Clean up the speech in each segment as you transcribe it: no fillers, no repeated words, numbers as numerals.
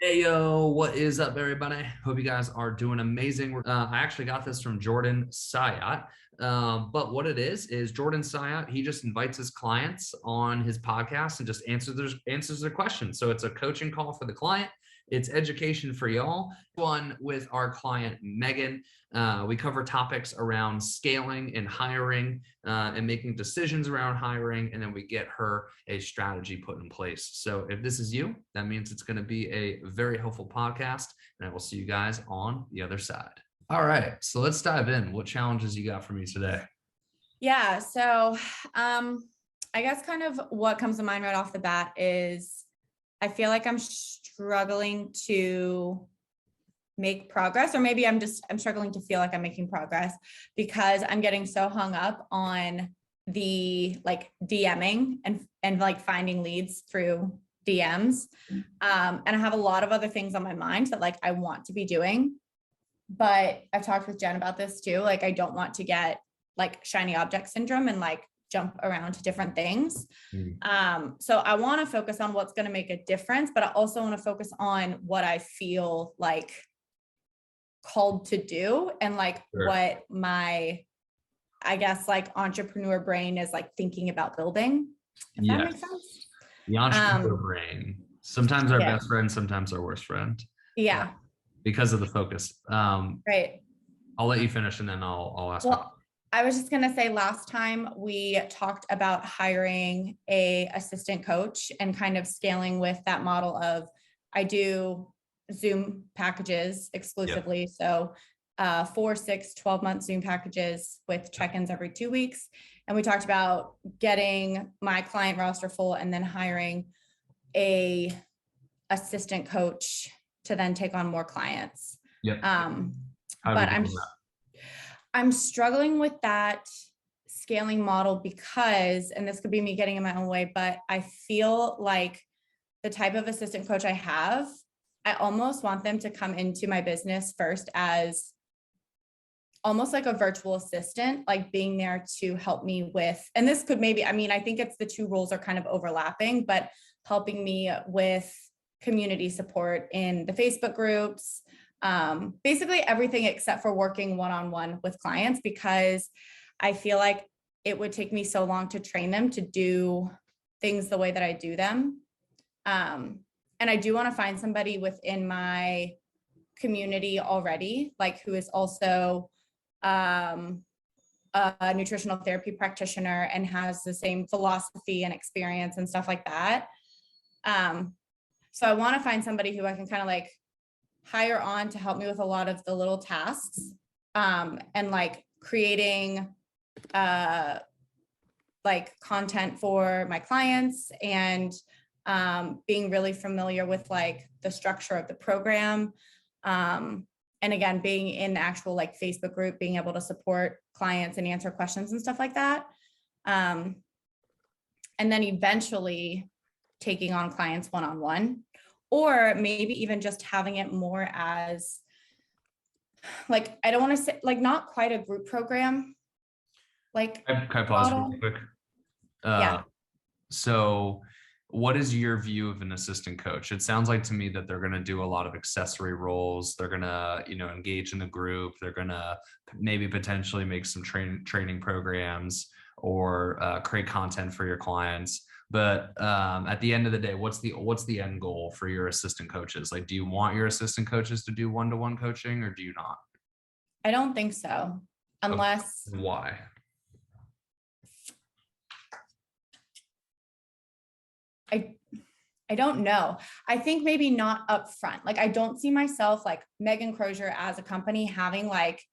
Hey yo, what is up, everybody? Hope you guys are doing amazing. I actually got this from Jordan Syatt. But what it is Jordan Syatt, he just invites his clients on his podcast and just answers their questions. So it's a coaching call for the client. It's education for y'all. One with our client, Megan. We cover topics around scaling and hiring and making decisions around hiring. And then we get her a strategy put in place. So if this is you, that means it's going to be a very helpful podcast. And I will see you guys on the other side. All right. So let's dive in. What challenges you got for me today? Yeah. So I guess kind of what comes to mind right off the bat is I feel like I'm struggling to make progress, or maybe I'm struggling to feel like I'm making progress because I'm getting so hung up on the like DMing and like finding leads through DMs. And I have a lot of other things on my mind that like I want to be doing, but I've talked with Jen about this too. Like I don't want to get like shiny object syndrome and like jump around to different things. So I want to focus on what's going to make a difference, but I also want to focus on what I feel like called to do and like what my, I guess, like entrepreneur brain is like thinking about building. If that makes sense. The entrepreneur brain. Sometimes our best friend, sometimes our worst friend. Yeah. Because of the focus. Right. I'll let you finish and then I'll ask. Well, I was just going to say last time we talked about hiring a assistant coach and kind of scaling with that model of I do Zoom packages exclusively. Yep. So 4, 6, 12-month Zoom packages with check-ins every 2 weeks. And we talked about getting my client roster full and then hiring a assistant coach to then take on more clients. Yep. But I'm struggling with that scaling model because, and this could be me getting in my own way, but I feel like the type of assistant coach I have, I almost want them to come into my business first as almost like a virtual assistant, like being there to help me with, and this could maybe, I mean, I think it's the two roles are kind of overlapping, but helping me with community support in the Facebook groups, basically everything except for working one-on-one with clients, because I feel like it would take me so long to train them to do things the way that I do them. And I do want to find somebody within my community already, like who is also a nutritional therapy practitioner and has the same philosophy and experience and stuff like that. So I want to find somebody who I can kind of like hire on to help me with a lot of the little tasks, and like creating like content for my clients and being really familiar with like the structure of the program. And again, being in the actual like Facebook group, being able to support clients and answer questions and stuff like that. And then eventually taking on clients one-on-one, or maybe even just having it more as like, I don't want to say like not quite a group program. Like, can I pause real quick? Yeah. So what is your view of an assistant coach? It sounds like to me that they're going to do a lot of accessory roles. They're going to, engage in the group. They're going to maybe potentially make some training programs or create content for your clients. But at the end of the day, what's the end goal for your assistant coaches? Like, do you want your assistant coaches to do one-to-one coaching or do you not? I don't think so. Unless. Why? I don't know. I think maybe not upfront. Like I don't see myself like Megan Crozier as a company having like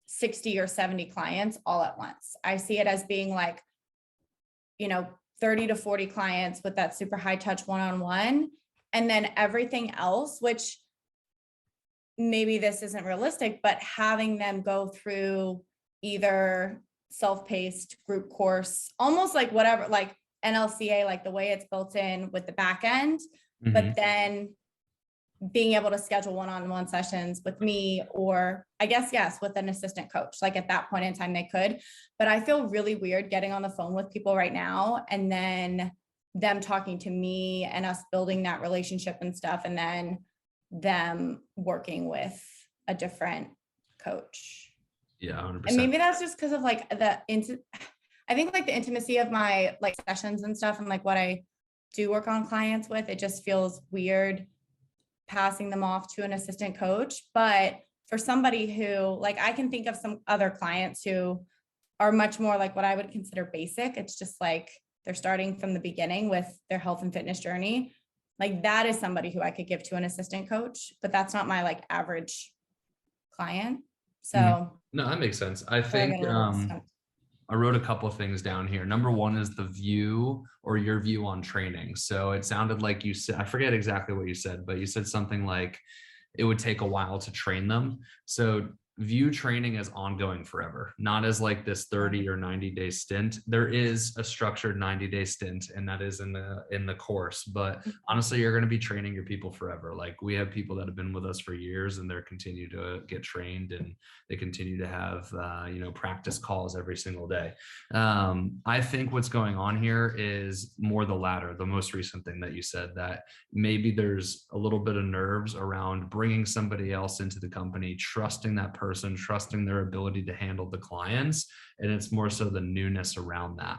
60 or 70 clients all at once. I see it as being like, 30 to 40 clients with that super high touch one-on-one. And then everything else, which maybe this isn't realistic, but having them go through either self-paced group course, almost like whatever, like NLCA, like the way it's built in with the back end, but then being able to schedule one-on-one sessions with me, or I guess, yes, with an assistant coach, like at that point in time they could, but I feel really weird getting on the phone with people right now and then them talking to me and us building that relationship and stuff, and then them working with a different coach. Yeah, 100%. And maybe that's just because of like I think like the intimacy of my like sessions and stuff, and like what I do work on clients with, it just feels weird passing them off to an assistant coach. But for somebody who, like, I can think of some other clients who are much more like what I would consider basic. It's just like they're starting from the beginning with their health and fitness journey. Like that is somebody who I could give to an assistant coach, but that's not my like average client. So no, that makes sense. I think I wrote a couple of things down here. Number one is the view or your view on training. So it sounded like you said, I forget exactly what you said, but you said something like it would take a while to train them. So view training as ongoing forever, not as like this 30 or 90-day stint. There is a structured 90-day stint, and that is in the course. But honestly, you're going to be training your people forever. Like we have people that have been with us for years, and they're continue to get trained, and they continue to have practice calls every single day. I think what's going on here is more the latter, the most recent thing that you said, that maybe there's a little bit of nerves around bringing somebody else into the company, trusting that person, trusting their ability to handle the clients. And it's more so the newness around that.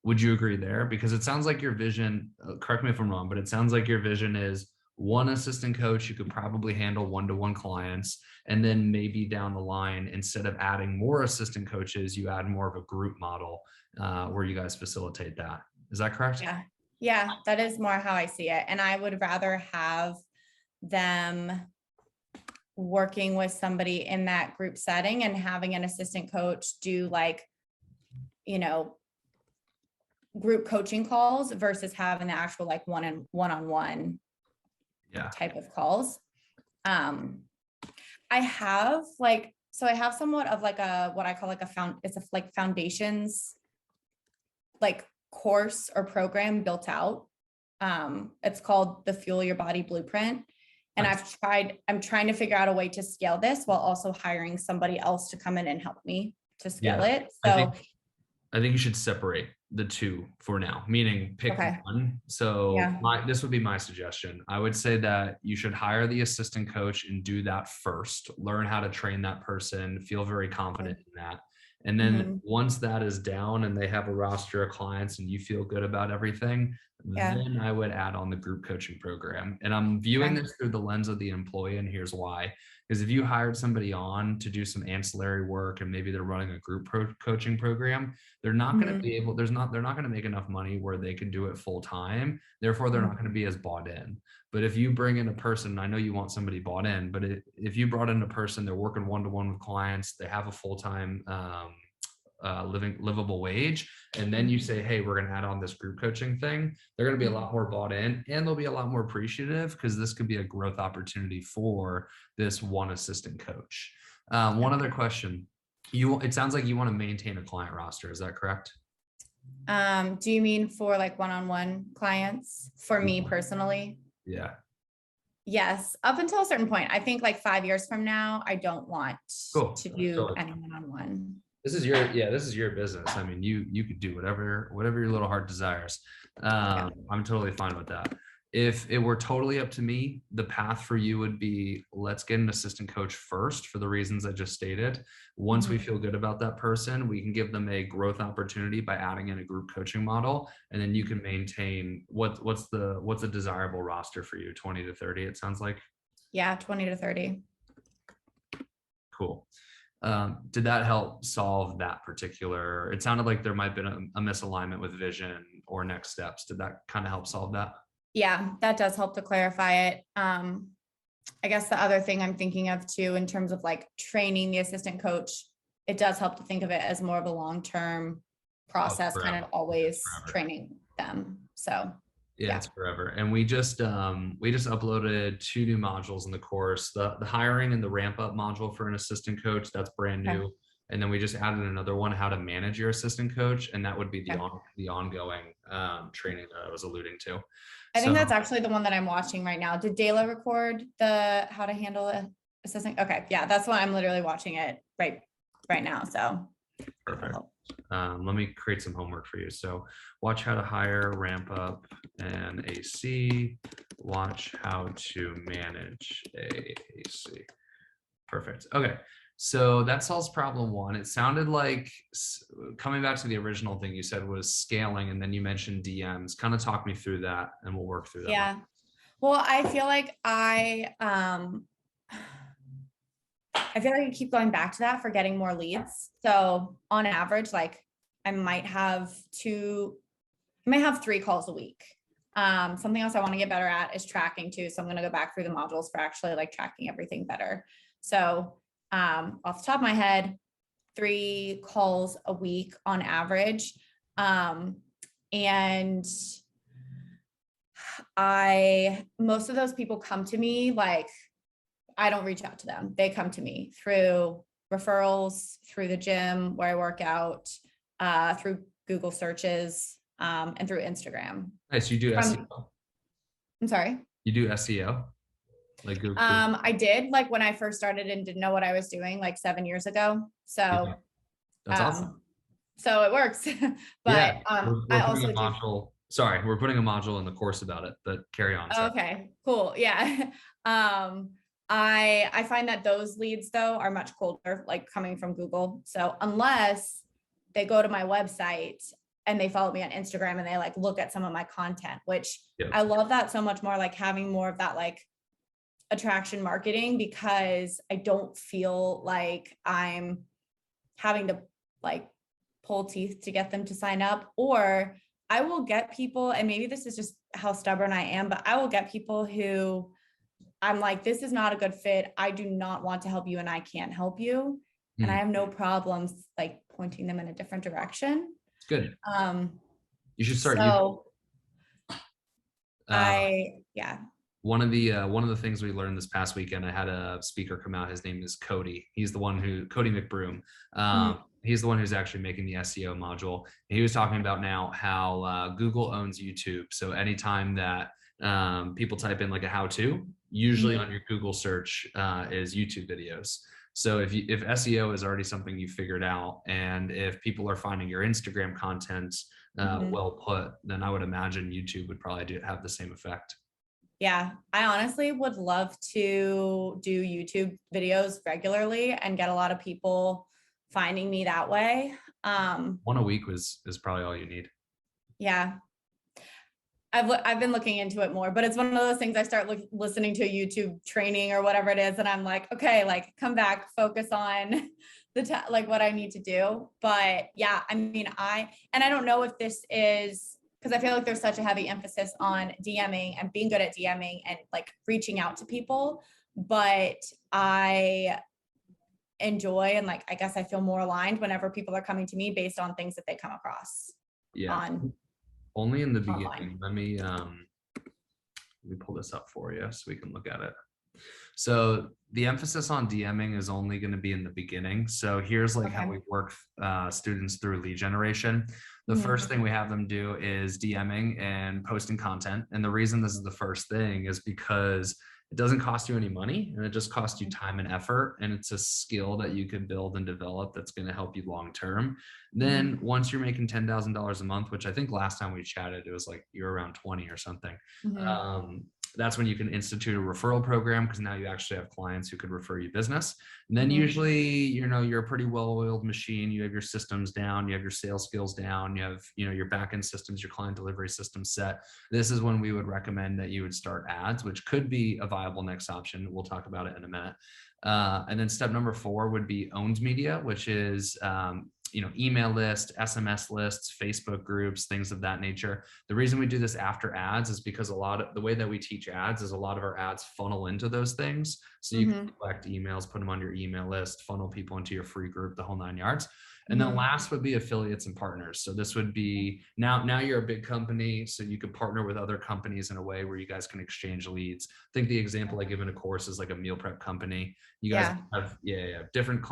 Would you agree there? Because it sounds like your vision, correct me if I'm wrong, but it sounds like your vision is one assistant coach, you could probably handle one-to-one clients. And then maybe down the line, instead of adding more assistant coaches, you add more of a group model where you guys facilitate that. Is that correct? Yeah, that is more how I see it. And I would rather have them working with somebody in that group setting and having an assistant coach do like, group coaching calls versus having the actual like one-on-one type of calls. I have somewhat of like what I call like it's a like foundations, like course or program built out. It's called the Fuel Your Body Blueprint. And I'm trying to figure out a way to scale this while also hiring somebody else to come in and help me to scale it. So I think you should separate the two for now, meaning pick one. So this would be my suggestion. I would say that you should hire the assistant coach and do that first, learn how to train that person, feel very confident in that. And then once that is down and they have a roster of clients and you feel good about everything, then I would add on the group coaching program. And I'm viewing this through the lens of the employee. And here's why. Because if you hired somebody on to do some ancillary work and maybe they're running a group coaching program, they're not going to be able, they're not going to make enough money where they can do it full time. Therefore, they're not going to be as bought in. But if you bring in a person, I know you want somebody bought in, but if you brought in a person, they're working one-to-one with clients, they have a full-time livable wage, and then you say, hey, we're going to add on this group coaching thing, they're going to be a lot more bought in, and they'll be a lot more appreciative because this could be a growth opportunity for this one assistant coach. One other question. It sounds like you want to maintain a client roster. Is that correct? Do you mean for like one-on-one clients? For me personally? Yeah. Yes, up until a certain point. I think like 5 years from now, I don't want to do any one-on-one. This is your business. I mean, you could do whatever your little heart desires. I'm totally fine with that. If it were totally up to me, the path for you would be, let's get an assistant coach first for the reasons I just stated. Once we feel good about that person, we can give them a growth opportunity by adding in a group coaching model. And then you can maintain what's a desirable roster for you, 20 to 30, it sounds like. Yeah, 20 to 30. Cool. Did that help solve that particular, it sounded like there might have been a misalignment with vision or next steps. Did that kind of help solve that? Yeah, that does help to clarify it. I guess the other thing I'm thinking of too, in terms of like training the assistant coach, it does help to think of it as more of a long-term process, kind of always training them. So yeah, it's forever. And we just uploaded 2 new modules in the course, the hiring and the ramp up module for an assistant coach. That's brand new. And then we just added another one, how to manage your assistant coach. And that would be the ongoing training that I was alluding to. I think that's actually the one that I'm watching right now. Did Dayla record the how to handle an assistant? Okay. Yeah, that's why I'm literally watching it right now. So perfect. Let me create some homework for you. So watch how to hire, ramp up an AC, watch how to manage a AC. Perfect. Okay. So that solves problem one. It sounded like, coming back to the original thing you said was scaling, and then you mentioned DMs. Kind of talk me through that and we'll work through that. Yeah. Well, I feel like I keep going back to that for getting more leads. So on average, like I might have 3 calls a week. Something else I want to get better at is tracking too. So I'm going to go back through the modules for actually like tracking everything better. So off the top of my head, 3 calls a week on average. And most of those people come to me, like I don't reach out to them. They come to me through referrals, through the gym where I work out, through Google searches, and through Instagram. Nice. You do SEO. I'm sorry. You do SEO? Like Google. I did, like when I first started and didn't know what I was doing like 7 years ago. So yeah. That's awesome. So it works. But yeah, I also we're putting a module in the course about it, but carry on. Okay, cool. Yeah. I find that those leads though are much colder, like coming from Google. So unless they go to my website and they follow me on Instagram and they like look at some of my content, which I love that so much more, like having more of that like attraction marketing, because I don't feel like I'm having to like pull teeth to get them to sign up. Or I will get people, and maybe this is just how stubborn I am, but I will get people who I'm like, this is not a good fit. I do not want to help you and I can't help you. And I have no problems like pointing them in a different direction. It's good. You should start. One of the things we learned this past weekend, I had a speaker come out. His name is Cody. He's the one Cody McBroom. He's the one who's actually making the SEO module. And he was talking about now how Google owns YouTube. So anytime that people type in like a how-to, usually on your Google search is YouTube videos. So if SEO is already something you figured out, and if people are finding your Instagram content well put, then I would imagine YouTube would probably have the same effect. Yeah, I honestly would love to do YouTube videos regularly and get a lot of people finding me that way. 1 a week is probably all you need. Yeah. I've been looking into it more, but it's one of those things I start listening to a YouTube training or whatever it is. And I'm like, okay, like come back, focus on like what I need to do. But yeah, I mean, I don't know if this is, because I feel like there's such a heavy emphasis on DMing and being good at DMing and like reaching out to people, but I enjoy, and like, I guess I feel more aligned whenever people are coming to me based on things that they come across. Yeah. Only in the beginning. Let me pull this up for you so we can look at it. So the emphasis on DMing is only going to be in the beginning. So here's like how we work students through lead generation. The first thing we have them do is DMing and posting content. And the reason this is the first thing is because it doesn't cost you any money, and it just costs you time and effort. And it's a skill that you can build and develop that's going to help you long term. Then once you're making $10,000 a month, which I think last time we chatted, it was like you're around 20 or something. That's when you can institute a referral program, because now you actually have clients who could refer you business. And then usually, you're a pretty well-oiled machine. You have your systems down, you have your sales skills down, you have, your back-end systems, your client delivery system set. This is when we would recommend that you would start ads, which could be a viable next option. We'll talk about it in a minute. And then step number 4 would be owned media, which is, email list, SMS lists, Facebook groups, things of that nature. The reason we do this after ads is because the way that we teach ads is a lot of our ads funnel into those things. So you can collect emails, put them on your email list, funnel people into your free group, the whole 9 yards. And then last would be affiliates and partners. So this would be, now you're a big company, so you could partner with other companies in a way where you guys can exchange leads. I think the example I give in a course is like a meal prep company. You guys have different,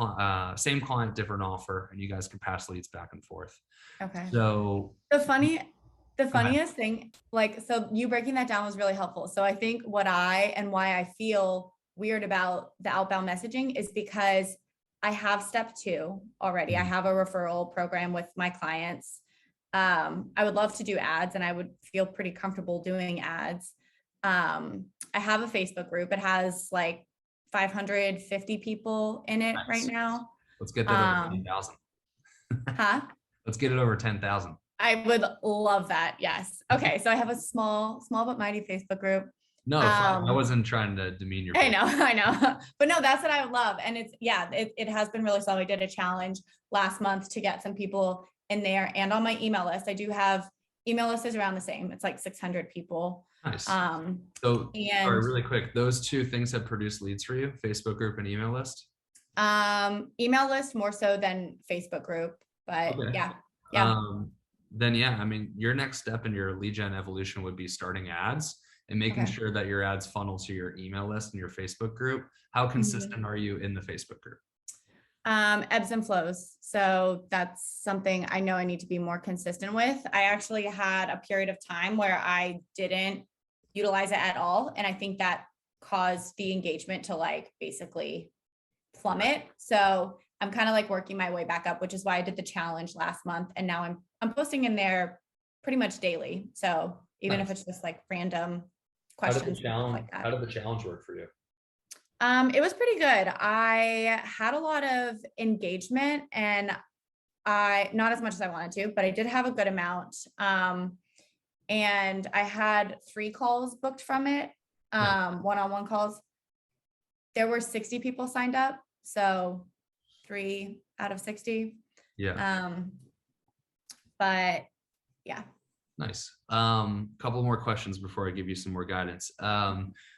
same client, different offer, and you guys can pass leads back and forth. Okay. So the funniest thing, like, so you breaking that down was really helpful. So I think why I feel weird about the outbound messaging is because I have step 2 already. I have a referral program with my clients. I would love to do ads, and I would feel pretty comfortable doing ads. I have a Facebook group. It has like 550 people in it right now. Let's get that over 10,000. Huh? Let's get it over 10,000. I would love that. Yes. Okay. So I have a small but mighty Facebook group. No, I wasn't trying to demean your. I know. But no, that's what I would love. And it has been really slow. I did a challenge last month to get some people in there, and on my email list, I do have email list is around the same. It's like 600 people. Nice. So sorry, really quick, those 2 things have produced leads for you, Facebook group and email list? Email list more so than Facebook group, but okay. Yeah. Then yeah, I mean, your next step in your lead gen evolution would be starting ads and making sure that your ads funnel to your email list and your Facebook group. How consistent are you in the Facebook group? Ebbs and flows. So that's something I know I need to be more consistent with. I actually had a period of time where I didn't utilize it at all. And I think that caused the engagement to like basically plummet. So I'm kind of like working my way back up, which is why I did the challenge last month. And now I'm posting in there pretty much daily. So even if it's just like random questions. How did the challenge work for you? It was pretty good. I had a lot of engagement, and not as much as I wanted to, but I did have a good amount. And I had 3 calls booked from it, one-on-one calls. There were 60 people signed up. So 3 out of 60. Yeah. But yeah. Nice. Couple more questions before I give you some more guidance.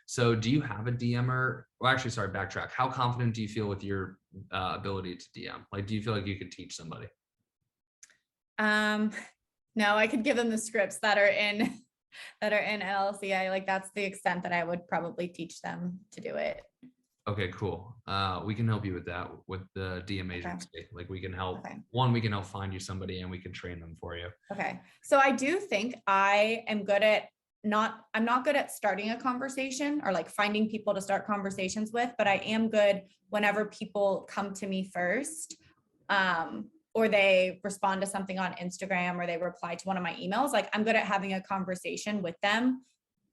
So do you have a DMer? Well, actually, sorry, backtrack. How confident do you feel with your ability to DM? Like, do you feel like you could teach somebody? No, I could give them the scripts that are in LLC. Like, that's the extent that I would probably teach them to do it. Okay, cool. We can help you with that with the DM agency. Okay. Like we can help. Okay. One, we can help find you somebody, and we can train them for you. Okay. So I do think I am good at I'm not good at starting a conversation or like finding people to start conversations with, but I am good whenever people come to me first, or they respond to something on Instagram, or they reply to one of my emails. Like, I'm good at having a conversation with them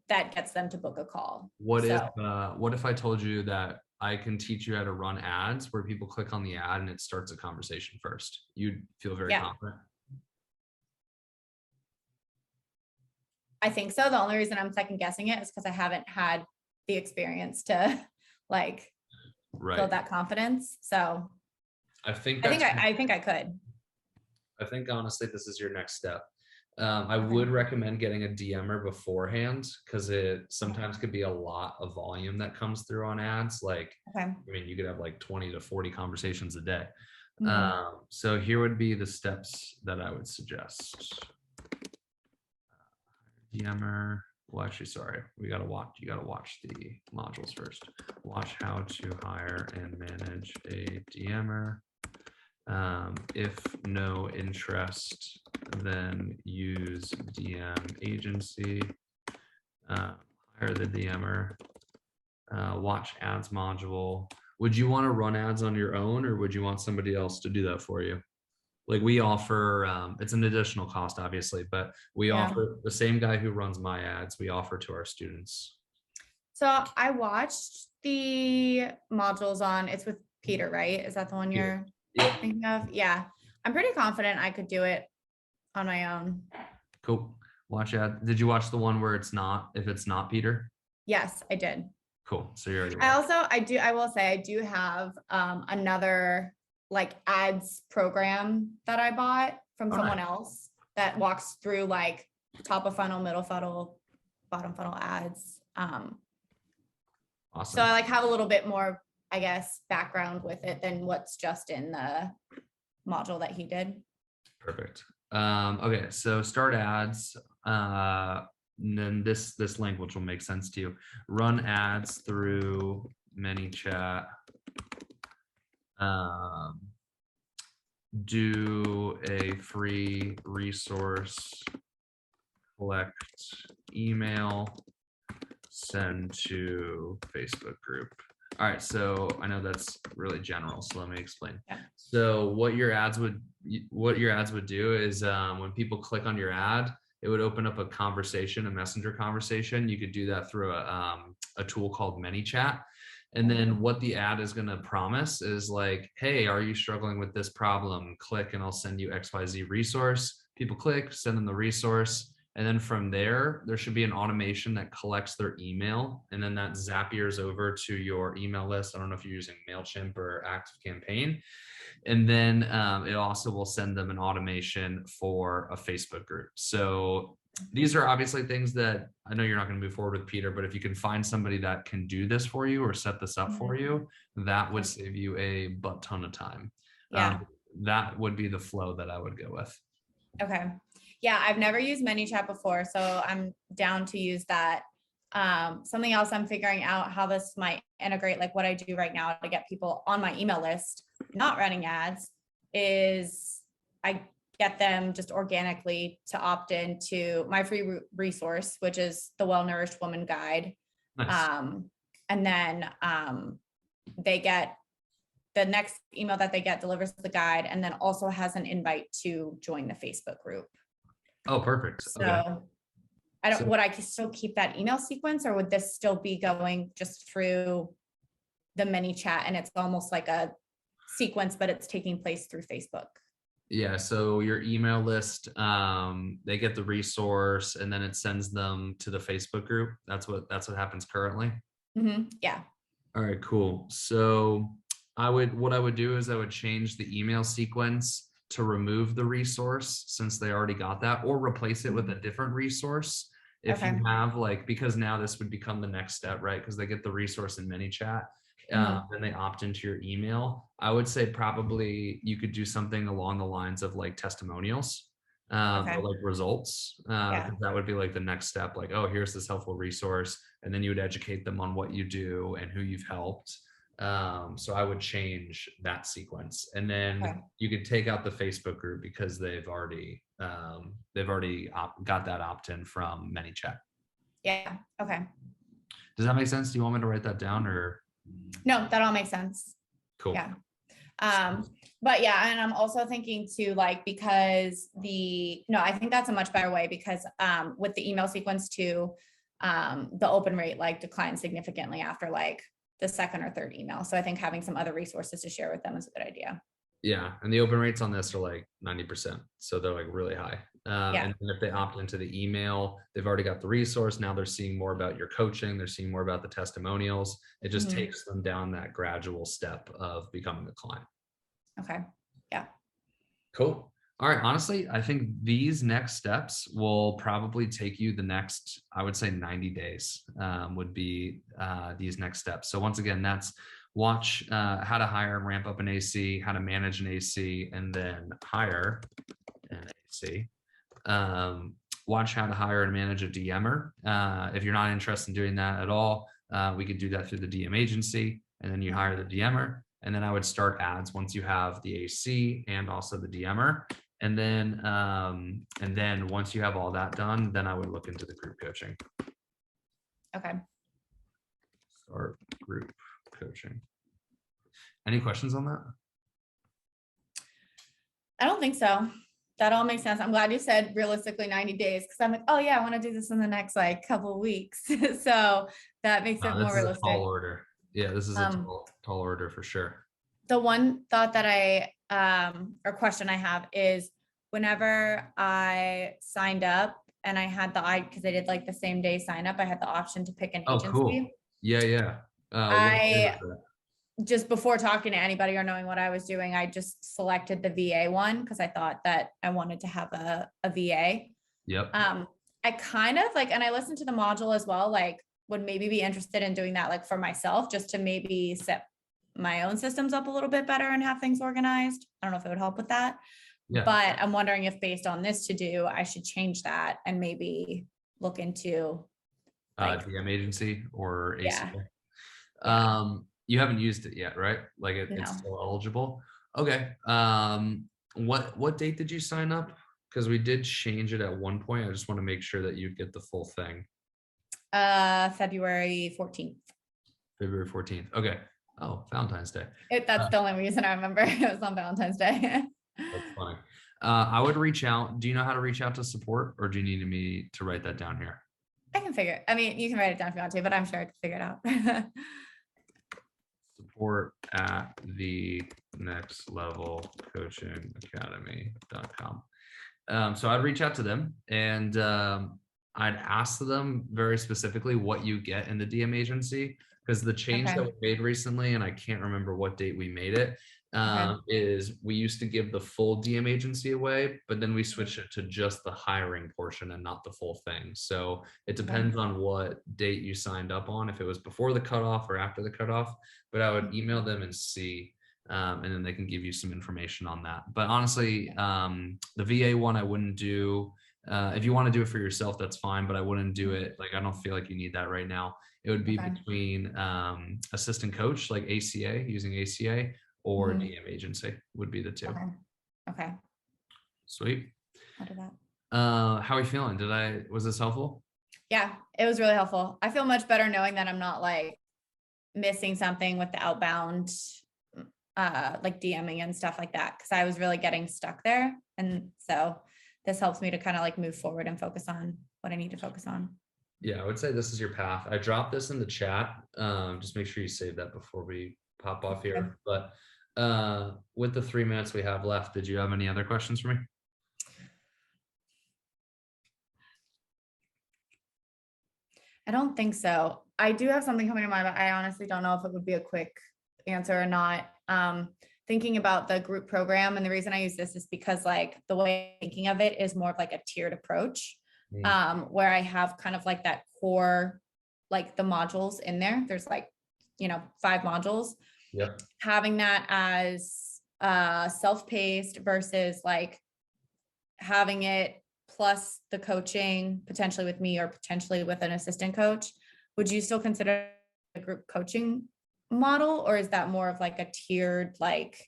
that gets them to book a call. What if I told you that I can teach you how to run ads where people click on the ad and it starts a conversation first? You'd feel very confident. I think so. The only reason I'm second guessing it is because I haven't had the experience to like build that confidence. So I think I could. I think honestly, this is your next step. I would recommend getting a DMer beforehand, because it sometimes could be a lot of volume that comes through on ads. Like, I mean, you could have like 20 to 40 conversations a day. So here would be the steps that I would suggest. DMer. Well, actually, sorry, you gotta watch the modules first. Watch how to hire and manage a DMer. If no interest, then use DM agency. Hire the DMer. Watch ads module. Would you want to run ads on your own, or would you want somebody else to do that for you? Like, we offer, it's an additional cost, obviously, but we offer the same guy who runs my ads, we offer to our students. So I watched the modules it's with Peter, right? Is that the one you're thinking of? Yeah. I'm pretty confident I could do it on my own. Cool. Watch ad. Did you watch the one where if it's not Peter? Yes, I did. Cool. So you're already I will say I do have another like ads program that I bought from someone else that walks through like top of funnel, middle funnel, bottom funnel ads. Awesome. So I like have a little bit more, I guess, background with it than what's just in the module that he did. Perfect. Okay, so start ads. And then this language will make sense to you. Run ads through ManyChat. Do a free resource, collect email, send to Facebook group. All right, so I know that's really general, so let me explain. Yeah. So what your ads would do is when people click on your ad, it would open up a conversation, a messenger conversation. You could do that through a tool called ManyChat. And then what the ad is going to promise is like, hey, are you struggling with this problem? Click and I'll send you XYZ resource. People click, send them the resource. And then from there should be an automation that collects their email. And then that Zapier's over to your email list. I don't know if you're using MailChimp or ActiveCampaign. And then it also will send them an automation for a Facebook group. So these are obviously things that I know you're not going to move forward with, Peter, but if you can find somebody that can do this for you or set this up for you, that would save you a butt ton of time. Yeah. That would be the flow that I would go with. Okay. Yeah, I've never used ManyChat before, so I'm down to use that. Something else I'm figuring out how this might integrate, like what I do right now to get people on my email list, not running ads, is I get them just organically to opt into my free resource, which is the Well-Nourished Woman Guide. Nice. And then they get the next email that they get delivers the guide and then also has an invite to join the Facebook group. Oh, perfect. So Okay. would I still keep that email sequence, or would this still be going just through the ManyChat and it's almost like a sequence, but it's taking place through Facebook? Yeah. So your email list, they get the resource and then it sends them to the Facebook group. That's what happens currently. Yeah. All right, cool. So what I would do is I would change the email sequence to remove the resource since they already got that, or replace it with a different resource. If you have because now this would become the next step, right? Because they get the resource in ManyChat, then they opt into your email. I would say probably you could do something along the lines of like testimonials or like results. That would be like the next step. Like, oh, here's this helpful resource. And then you would educate them on what you do and who you've helped. So I would change that sequence, and then you could take out the Facebook group because they've already got that opt-in from ManyChat. Yeah. Okay. Does that make sense? Do you want me to write that down or? No, that all makes sense. Cool. Yeah. But yeah, and I'm also thinking too, like, because I think that's a much better way because with the email sequence too, the open rate like declines significantly after like the second or third email. So I think having some other resources to share with them is a good idea. Yeah. And the open rates on this are like 90%. So they're like really high. And if they opt into the email, they've already got the resource. Now they're seeing more about your coaching. They're seeing more about the testimonials. It just takes them down that gradual step of becoming a client. Okay. Yeah. Cool. All right. Honestly, I think these next steps will probably take you the next, I would say 90 days would be these next steps. So once again, that's watch how to hire and ramp up an AC, how to manage an AC, and then hire an AC. Watch how to hire and manage a DMer. If you're not interested in doing that at all, we could do that through the DM agency, and then you hire the DMer. And then I would start ads once you have the AC and also the DMer. And then once you have all that done, then I would look into the group coaching. Okay. Start group coaching. Any questions on that? I don't think so. That all makes sense. I'm glad you said realistically 90 days because I'm like, oh yeah, I want to do this in the next like couple of weeks. So that makes it more realistic. Tall order. Yeah, this is a tall order for sure. The one thought that or question I have is whenever I signed up and I had because I did like the same day sign up, I had the option to pick an agency. Cool. Yeah. I just before talking to anybody or knowing what I was doing, I just selected the VA one because I thought that I wanted to have a VA. Yep. I kind of like, and I listened to the module as well, like would maybe be interested in doing that like for myself, just to maybe set my own systems up a little bit better and have things organized. I don't know if it would help with that, but I'm wondering if based on this to do, I should change that and maybe look into like, DM agency or AC. Yeah. You haven't used it yet, right? Like it's still eligible. Okay. What date did you sign up? Because we did change it at one point. I just want to make sure that you get the full thing. February 14th. February 14th. Okay. Oh, Valentine's Day. That's the only reason I remember. It was on Valentine's Day. That's funny. I would reach out. Do you know how to reach out to support, or do you need me to write that down here? I can figure it. I mean, you can write it down if you want to, but I'm sure I can figure it out. Support at the next level coaching academy.com. So I'd reach out to them and I'd ask them very specifically what you get in the DM agency, because the change that we made recently, and I can't remember what date we made it, is we used to give the full DM agency away, but then we switched it to just the hiring portion and not the full thing. So it depends on what date you signed up on, if it was before the cutoff or after the cutoff, but I would email them and see, and then they can give you some information on that. But honestly, the VA one, I wouldn't do. If you want to do it for yourself, that's fine, but I wouldn't do it. Like, I don't feel like you need that right now. It would be between assistant coach, like ACA, using ACA, or DM agency would be the two. Okay. Sweet. I'll do that. How are you feeling? Was this helpful? Yeah, it was really helpful. I feel much better knowing that I'm not like missing something with the outbound, like DMing and stuff like that. Cause I was really getting stuck there. And so this helps me to kind of like move forward and focus on what I need to focus on. Yeah, I would say this is your path. I dropped this in the chat. Just make sure you save that before we pop off here. But with the 3 minutes we have left, did you have any other questions for me? I don't think so. I do have something coming to mind, but I honestly don't know if it would be a quick answer or not. Thinking about the group program, and the reason I use this is because like the way I'm thinking of it is more of like a tiered approach, where I have kind of like that core, like the modules in there. There's like, 5 modules. Yep. Having that as self-paced versus like having it plus the coaching potentially with me or potentially with an assistant coach. Would you still consider a group coaching model, or is that more of like a tiered like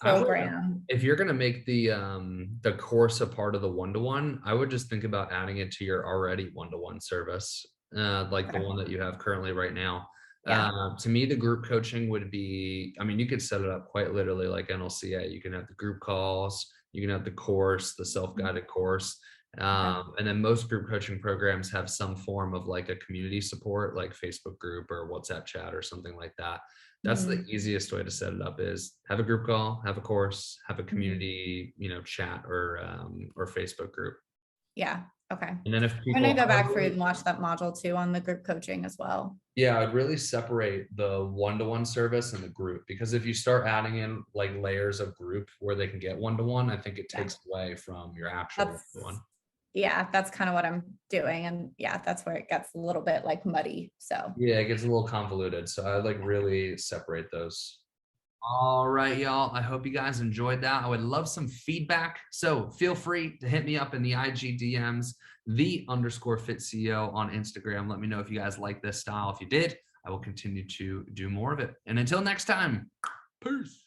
program? If you're going to make the course a part of the one-to-one, I would just think about adding it to your already one-to-one service, like the one that you have currently right now. To me, the group coaching would be, I mean, you could set it up quite literally like NLCA. You can have the group calls, you can have the course, the self-guided course. And then most group coaching programs have some form of like a community support, like Facebook group or WhatsApp chat or something like that. That's the easiest way to set it up, is have a group call, have a course, have a community, chat or Facebook group. Yeah. Okay. And then if people, I'm going to go back through and watch that module too on the group coaching as well. Yeah, I'd really separate the one-to-one service and the group, because if you start adding in like layers of group where they can get one-to-one, I think it takes away from your actual one. Yeah, that's kind of what I'm doing. And yeah, that's where it gets a little bit like muddy. So yeah, it gets a little convoluted. So I like really separate those. All right, y'all. I hope you guys enjoyed that. I would love some feedback. So feel free to hit me up in the IG DMs, _fit CEO on Instagram. Let me know if you guys like this style. If you did, I will continue to do more of it. And until next time, peace.